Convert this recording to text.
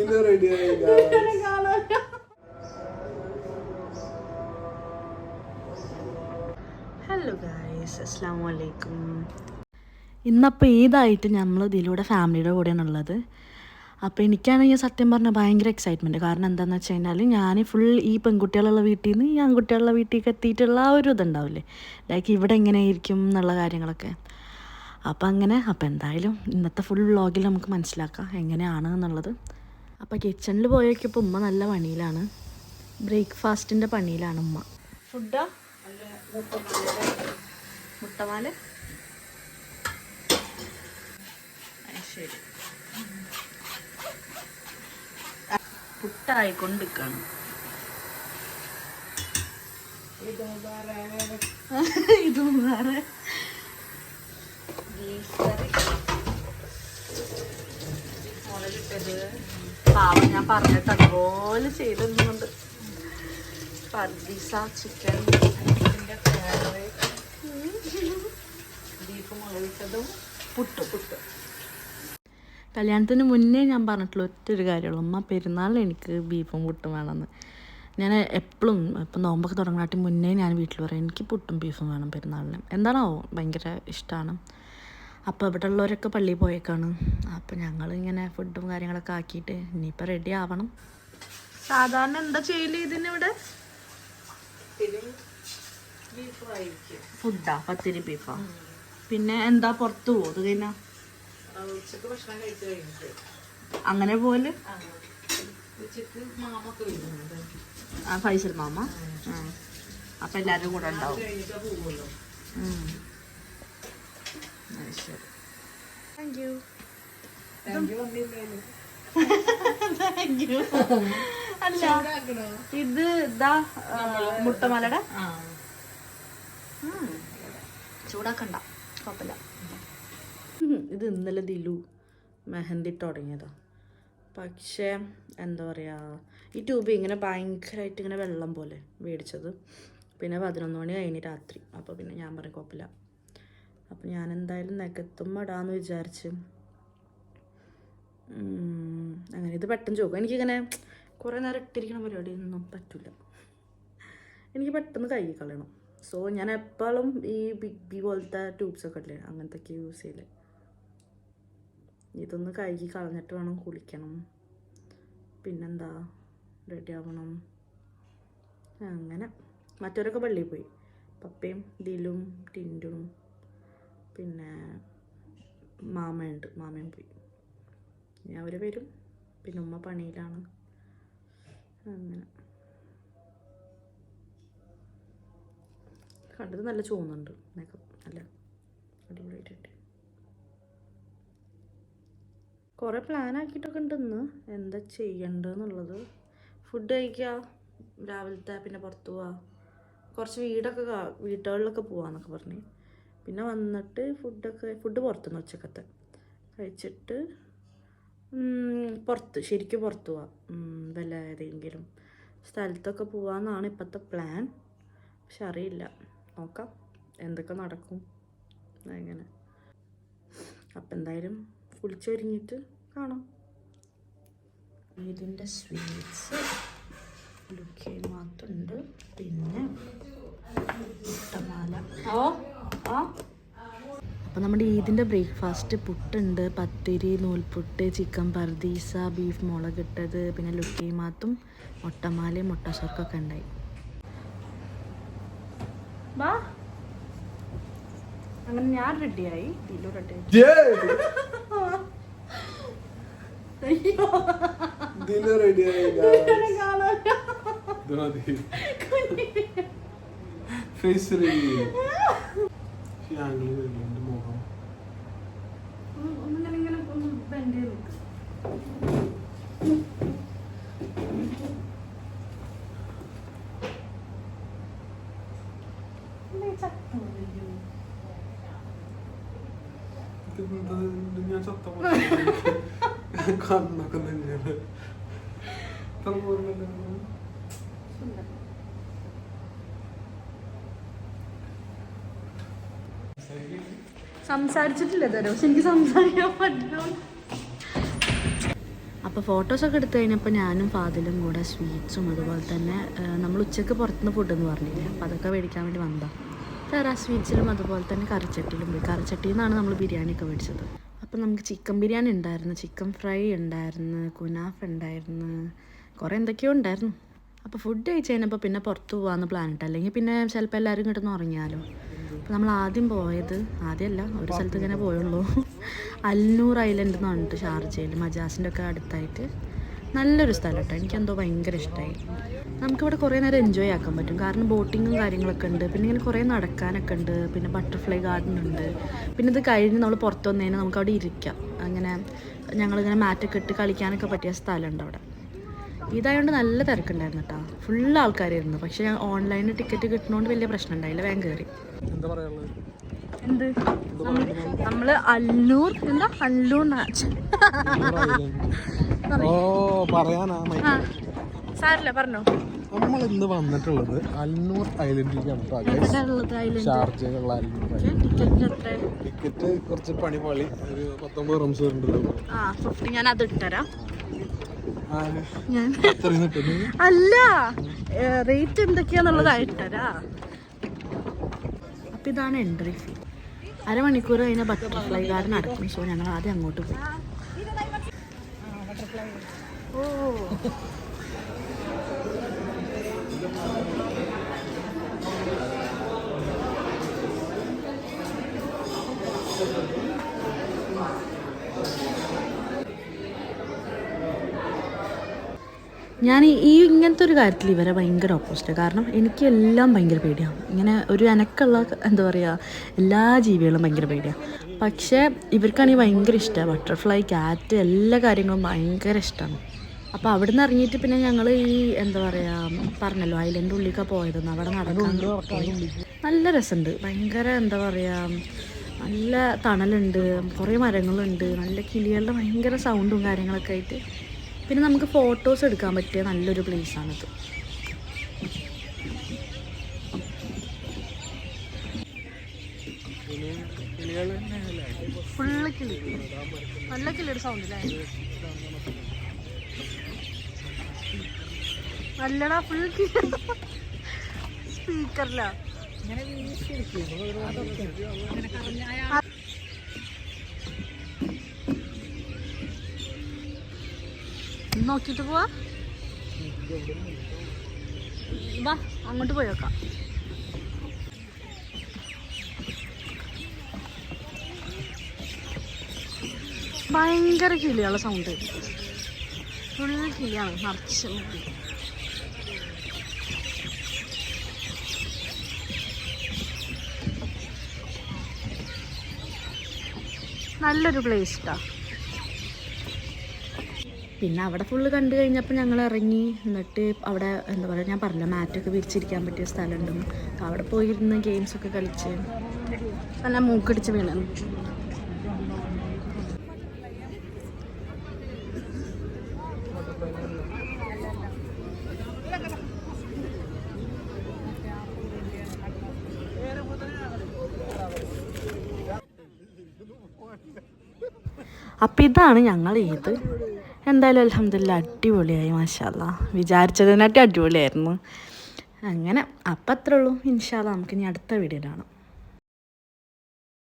Hello guys, അസ്സലാമു അലൈക്കും. ഇന്നപ്പോൾ ഈദായിട്ട് നമ്മൾ ഇതിലൂടെ ഫാമിലിയുടെ കൂടെയാണ് ഉള്ളത്. അപ്പോൾ എനിക്കാണെങ്കിൽ സത്യം പറഞ്ഞാൽ ഭയങ്കര എക്സൈറ്റ്മെൻറ്റ്. കാരണം എന്താണെന്ന് വെച്ച് കഴിഞ്ഞാൽ ഞാൻ ഫുൾ ഈ പെൺകുട്ടികളുള്ള വീട്ടിൽ നിന്ന് ഈ ആൺകുട്ടികളുള്ള വീട്ടിലേക്ക് എത്തിയിട്ടുള്ള ആ ഒരു ഇതുണ്ടാവില്ലേ, ലൈക്ക് ഇവിടെ എങ്ങനെയായിരിക്കും എന്നുള്ള കാര്യങ്ങളൊക്കെ. അപ്പോൾ എന്തായാലും ഇന്നത്തെ ഫുൾ വ്ളോഗിൽ നമുക്ക് മനസ്സിലാക്കാം എങ്ങനെയാണ് എന്നുള്ളത്. അപ്പോൾ കിച്ചണിൽ പോയേക്കിപ്പോൾ ഉമ്മ നല്ല പണിയിലാണ്, ബ്രേക്ക്ഫാസ്റ്റിൻ്റെ പണിയിലാണ് ഉമ്മ. ഫുഡാ മുട്ടമാല ശരി പുട്ടായിക്കൊണ്ടിരിക്കാണ്. ഇതും വേറെ ബീഫ് കറി മുളകിട്ടത്. പാവം ഞാൻ പറഞ്ഞിട്ട് അതുപോലെ ചെയ്തിരുന്നുണ്ട്. പർദീസ ചിക്കൻ, ബീഫ് മുളകിട്ടതും പുട്ട്. കല്യാണത്തിന് മുന്നേ ഞാൻ പറഞ്ഞിട്ടുള്ള ഒറ്റൊരു കാര്യമുള്ളൂ, അമ്മ പെരുന്നാളിന് എനിക്ക് ബീഫും പുട്ടും വേണമെന്ന്. ഞാൻ എപ്പോഴും ഇപ്പം നോമ്പൊക്കെ തുടങ്ങാനായിട്ട് മുന്നേ ഞാൻ വീട്ടിൽ പറയും എനിക്ക് പുട്ടും ബീഫും വേണം പെരുന്നാളിന്. എന്താണോ ഭയങ്കര ഇഷ്ടമാണ്. അപ്പോൾ ഇവിടെ ഉള്ളവരൊക്കെ പള്ളിയിൽ പോയേക്കാണ്. അപ്പോൾ ഞങ്ങളിങ്ങനെ ഫുഡും കാര്യങ്ങളൊക്കെ ആക്കിയിട്ട് ഇനിയിപ്പോൾ റെഡി ആവണം. സാധാരണ എന്താ ചെയ്യല് ഇതിനിവിടെ? ഫുഡാ, പത്തിരി ബീഫാ. പിന്നെ എന്താ പുറത്ത് പോകും? അത് കഴിഞ്ഞാൽ ഉച്ചക്ക് ഭക്ഷണം കഴിച്ചു കഴിഞ്ഞിട്ട് അങ്ങനെ പോലെ ഉച്ചക്ക് മാമൊക്കെ വരുന്നുണ്ട്. ആ ഫൈസൽ മാമ. അപ്പം എല്ലാവരും കൂടെ ഉണ്ടാവും. കഴിഞ്ഞിട്ടാ പോകുമല്ലോ. ശരി, താങ്ക് യു. അല്ല ഇത് ഇതാ മുട്ടമലയുടെ ചൂടാക്കണ്ട, കുഴപ്പമില്ല. ഇത് ഇന്നലെ ദിലു മെഹന്തി തുടങ്ങിയതാ. പക്ഷേ എന്താ പറയുക, ഈ ട്യൂബ് ഇങ്ങനെ ഭയങ്കരമായിട്ട് ഇങ്ങനെ വെള്ളം പോലെ മേടിച്ചത്. പിന്നെ 11 മണി കഴിഞ്ഞ് രാത്രി. അപ്പോൾ പിന്നെ ഞാൻ പറയും കുഴപ്പമില്ല. അപ്പോൾ ഞാൻ എന്തായാലും നികത്തുമ്പോൾ ഇടാമെന്ന് വിചാരിച്ച് അങ്ങനെ. ഇത് പെട്ടെന്ന് ചോദിക്കും. എനിക്കിങ്ങനെ കുറേ നേരം ഇട്ടിരിക്കണ പരിപാടിയൊന്നും പറ്റില്ല. എനിക്ക് പെട്ടെന്ന് കൈ കളയണം. സോ ഞാൻ എപ്പോഴും ഈ ബിഗ് ബി പോലത്തെ ട്യൂബ്സൊക്കെ ഇല്ലേ, അങ്ങനത്തെയൊക്കെ യൂസ് ചെയ്യില്ലേ. ഇതൊന്ന് കഴുകി കളഞ്ഞിട്ട് വേണം കുളിക്കണം. പിന്നെന്താ റെഡി ആവണം. അങ്ങനെ മറ്റവരൊക്കെ പള്ളിയിൽ പോയി. പപ്പയും ദിലും ടിൻറ്റും പിന്നെ മാമയും പോയി. ഇനി അവർ വരും. പിന്നെ ഉമ്മ പണിയിലാണ്. അങ്ങനെ കണ്ടത് നല്ല ചോന്നുണ്ട്. നല്ല അടിപൊളിയായിട്ടുണ്ട്. കുറേ പ്ലാൻ ആക്കിയിട്ടൊക്കെ ഉണ്ട് ഇന്ന് എന്താ ചെയ്യേണ്ടതെന്നുള്ളത്. ഫുഡ് കഴിക്കുക രാവിലത്തെ, പിന്നെ പുറത്ത് പോവുക, കുറച്ച് വീടുകളിലൊക്കെ പോവാന്നൊക്കെ പറഞ്ഞ്. പിന്നെ വന്നിട്ട് ഫുഡ് പുറത്തുനിന്ന് ഉച്ചക്കത്തെ കഴിച്ചിട്ട് ശരിക്കും പുറത്ത് പോവാം. വല്ല ഏതെങ്കിലും സ്ഥലത്തൊക്കെ പോവാമെന്നാണ് ഇപ്പോഴത്തെ പ്ലാൻ. പക്ഷെ അറിയില്ല, നോക്കാം എന്തൊക്കെ നടക്കും എങ്ങനെ. അപ്പം എന്തായാലും കുളിച്ചൊരുങ്ങിയിട്ട് കാണാം. ഇതിൻ്റെ സ്വീറ്റ്സ് ലുക്കി മാത്രമുണ്ട്. പിന്നെ മുട്ടമാല. അപ്പോൾ നമ്മുടെ ഈദിൻ്റെ ബ്രേക്ക്ഫാസ്റ്റ് പുട്ടുണ്ട്, പത്തിരി, നൂൽപുട്ട്, ചിക്കൻ പർദീസ, ബീഫ് മുളകിട്ടത്, പിന്നെ ലുക്കി മാത്തും മുട്ടമാലയും മുട്ടശർക്കൊക്കെ ഉണ്ടായി. വാ, അങ്ങനെ ഞാൻ റെഡിയായി. ദിലു റെഡിയായി. ഞാൻ ചത്ത കണ്ണൊക്കെ തന്നെയാണ്. സംസാരിച്ചിട്ടില്ല തരോ, പക്ഷെ എനിക്ക് സംസാരിക്കാൻ പറ്റില്ല. അപ്പോൾ ഫോട്ടോസൊക്കെ എടുത്തു കഴിഞ്ഞപ്പോൾ ഞാനും ഫാദിലും കൂടെ സ്വീറ്റ്സും അതുപോലെ തന്നെ നമ്മൾ ഉച്ചയ്ക്ക് പുറത്തുനിന്ന് ഫുഡെന്ന് പറഞ്ഞില്ലേ, അപ്പോൾ അതൊക്കെ മേടിക്കാൻ വേണ്ടി വന്നതാണ്. വേറെ സ്വീറ്റ്സിലും അതുപോലെ തന്നെ കറിച്ചട്ടിയിലും പോയി. കറിച്ചട്ടിയിൽ നിന്നാണ് നമ്മൾ ബിരിയാണിയൊക്കെ മേടിച്ചത്. അപ്പോൾ നമുക്ക് ചിക്കൻ ബിരിയാണി ഉണ്ടായിരുന്നു, ചിക്കൻ ഫ്രൈ ഉണ്ടായിരുന്നു, കുനാഫ് ഉണ്ടായിരുന്നു, കുറേ എന്തൊക്കെയോ ഉണ്ടായിരുന്നു. അപ്പോൾ ഫുഡ് കഴിച്ച് കഴിഞ്ഞപ്പോൾ പിന്നെ പുറത്ത് പോകാമെന്ന് പ്ലാനിട്ട്, അല്ലെങ്കിൽ പിന്നെ ചിലപ്പോൾ എല്ലാവരും കിട്ടുന്ന ഉറങ്ങിയാലോ. അപ്പോൾ നമ്മൾ ആദ്യം പോയത്, ആദ്യമല്ല ഒരു സ്ഥലത്ത് ഇങ്ങനെ പോയുള്ളൂ, അൽനൂർ ഐലൻഡ് എന്ന് പറഞ്ഞിട്ട് ഷാർജയിൽ മജാസിൻ്റെ ഒക്കെ അടുത്തായിട്ട് നല്ലൊരു സ്ഥലം കേട്ടോ. എനിക്കെന്തോ ഭയങ്കര ഇഷ്ടമായി. നമുക്കിവിടെ കുറേ നേരം എൻജോയ് ആക്കാൻ പറ്റും, കാരണം ബോട്ടിങ്ങും കാര്യങ്ങളൊക്കെ ഉണ്ട്, പിന്നെ ഇങ്ങനെ കുറേ നടക്കാനൊക്കെ ഉണ്ട്, പിന്നെ ബട്ടർഫ്ലൈ ഗാർഡൻ ഉണ്ട്. പിന്നെ ഇത് കഴിഞ്ഞ് നമ്മൾ പുറത്ത് വന്നതിന് നമുക്ക് അവിടെ ഇരിക്കാം. അങ്ങനെ ഞങ്ങളിങ്ങനെ മാറ്റൊക്കെ ഇട്ട് കളിക്കാനൊക്കെ പറ്റിയ സ്ഥലമുണ്ട് അവിടെ. ഇതായതുകൊണ്ട് നല്ല തിരക്കുണ്ടായിരുന്നു കേട്ടോ, ഫുൾ ആൾക്കാരായിരുന്നു. പക്ഷേ ഞാൻ ഓൺലൈനിൽ ടിക്കറ്റ് കിട്ടുന്നതുകൊണ്ട് വലിയ പ്രശ്നം ഉണ്ടായില്ല, വേഗം കയറി. എന്ത് നമ്മൾ അല്ലൂർ സാറില്ല പറഞ്ഞോ. നമ്മൾ ഇന്ന് വന്നിട്ടുള്ളത് അൽനൂർ ഐലൻഡിലേക്കാണ്. ഷാർജയിലുള്ള ടിക്കറ്റ് കുറച്ച് പണിപാളി, ഒരു 19 റംസ് വരുന്നുണ്ടല്ലോ. ഞാൻ അത് ഇട്ടുതരാം. അല്ല, റേറ്റ് എന്തൊക്കെയാന്നുള്ളതായിട്ടരാ. അപ്പം ഇതാണ് എൻട്രി ഫീ. അരമണിക്കൂർ കഴിഞ്ഞാൽ ബട്ടർഫ്ലൈ ഗാർഡൻ അടക്കും. സോ ഞങ്ങൾ ആദ്യം അങ്ങോട്ട് പോയി. ഓ ഞാൻ ഇങ്ങനത്തെ ഒരു കാര്യത്തിൽ ഇവരെ ഭയങ്കര ഓപ്പോസിറ്റ്. കാരണം എനിക്ക് എല്ലാം ഭയങ്കര പേടിയാണ്. ഇങ്ങനെ ഒരു അനക്കുള്ള എന്താ പറയുക, എല്ലാ ജീവികളും ഭയങ്കര പേടിയാണ്. പക്ഷേ ഇവർക്കാണെങ്കിൽ ഭയങ്കര ഇഷ്ടമാണ്. ബട്ടർഫ്ലൈ, ക്യാറ്റ്, എല്ലാ കാര്യങ്ങളും ഭയങ്കര ഇഷ്ടമാണ്. അപ്പോൾ അവിടെ നിന്ന് ഇറങ്ങിയിട്ട് പിന്നെ ഞങ്ങൾ ഈ എന്താ പറയുക, പറഞ്ഞല്ലോ ഐലൻഡ് ഉള്ളിലൊക്കെ പോയതെന്ന്, അവിടെ നടക്കാൻ നല്ല രസമുണ്ട്. ഭയങ്കര എന്താ പറയുക, നല്ല തണലുണ്ട്, കുറേ മരങ്ങളുണ്ട്, നല്ല കിളികളുടെ ഭയങ്കര സൗണ്ടും കാര്യങ്ങളൊക്കെ ആയിട്ട്. പിന്നെ നമുക്ക് ഫോട്ടോസ് എടുക്കാൻ പറ്റിയ നല്ലൊരു പ്ലേസാണിത്. ഫുള്ള് കിളി, നല്ല കിളിയുടെ സൗണ്ട് അല്ലേ? നല്ലടാ, ഫുൾ കിളി സ്പീക്കറിലാ. നോക്കിട്ട് പോവാ, വാ അങ്ങോട്ട് പോയി നോക്കാം. ഭയങ്കര കിളിയുള്ള സൗണ്ട്, ഫുൾ കിളിയാണ് നിറച്ച്. നല്ലൊരു പ്ലേസ് ട്ടാ. പിന്നെ അവിടെ ഫുള്ള് കണ്ടു കഴിഞ്ഞപ്പോൾ ഞങ്ങൾ ഇറങ്ങി. എന്നിട്ട് അവിടെ എന്താ പറയുക, ഞാൻ പറഞ്ഞില്ല മാറ്റൊക്കെ വിരിച്ചിരിക്കാൻ പറ്റിയ സ്ഥലമുണ്ടെന്ന്. അപ്പോൾ അവിടെ പോയിരുന്ന് ഗെയിംസൊക്കെ കളിച്ച് നല്ല മൂക്കടിച്ച് വീണു. അപ്പം ഇതാണ് ഞങ്ങൾ ഇത്. എന്തായാലും അൽഹംദുലില്ലാ അടിപൊളിയായി, മാഷാ അല്ലാഹ്. വിചാരിച്ചതിനായിട്ട് അടിപൊളിയായിരുന്നു. അങ്ങനെ അപ്പം അത്രേ ഉള്ളൂ. ഇൻഷാ അല്ലാഹ് നമുക്ക് ഇനി അടുത്ത വീഡിയോയിലാണ്.